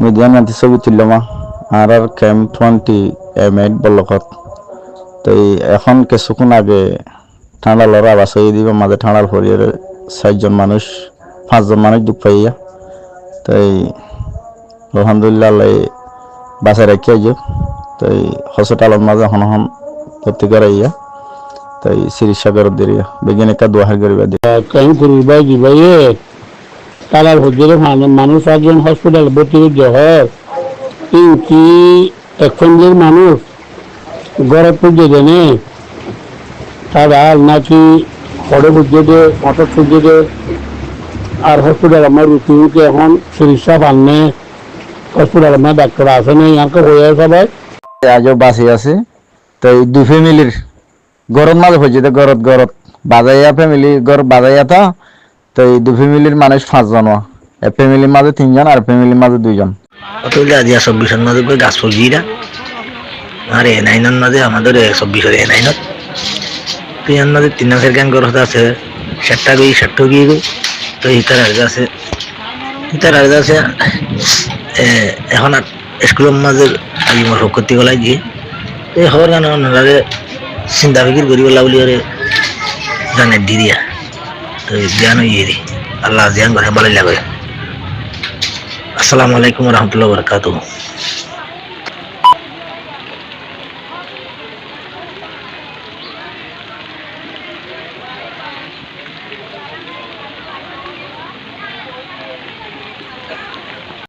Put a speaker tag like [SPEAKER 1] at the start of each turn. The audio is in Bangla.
[SPEAKER 1] মিডিয়ান মাতি ছবি তুললাম আর ক্যাম্প 20 M8 বলকত তো এখন কিছুক্ষণ আগে ঠান্ডালর আবাস হয়ে দিব মাঝে ঠান্ডাল হরিয়ে 6 জন মানুষ 5 জন মানুষ দুঃখ পাইয়া তাই আলহামদুলিল্লাহ বাসায় রেখে আইও তাই হসপিটালের মাঝে হন হন ভর্তি করাইয়া তাই চিকিৎসা করে দিয়া বৈজ্ঞানিক দোয়ার করিবা দিয়া
[SPEAKER 2] কেন করিবা দিবাইয়ে তালার হজ্জের মানুষ একজন হসপিটাল ভর্তি হইতে হয় কি এক ফ্যামিলির মানুষ গড়ে পুজো দেনে তারা নাকি হরে পুজো দে মটর পুজো দে আর হসপিটাল আমার রুটি এখন চিকিৎসা পাননে হসপিটাল আমার ডাক্তার আছে না ইয়াকে হয়ে সবাই
[SPEAKER 1] আজও বাঁচি আছে তো এই দুই ফ্যামিলির গরত মাঝে হয়েছে গরত গরত বাজাইয়া ফ্যামিলি ঘর বাজাইয়া তো এই দুই ফ্যামিলির মানুষ 5 জন এক ফ্যামিলির মাঝে 3 জন আর ফ্যামিলির মাঝে 2 জন
[SPEAKER 3] অতগুলো আজি 24 মাঝে গাছ ফুলজিরা আর A9 মাঝে আমাদের 24 A9 তুই মাঝে 3 মাসের গান গরত আছে 7টা গিয়ে তো ইতার আছে এখন স্কুলের মাঝে আজি মোর করতে গলাই দিয়ে এই হওয়ার গান ওনারে চিন্তা ফিকির করি বলা বলি ওরে জানে দিয়া তো জ্ঞান ইয়ে দি আল্লাহ জ্ঞান করে ভালো লাগে। আসসালামু আলাইকুম রহমতুল্লাহ বরকাতুহ।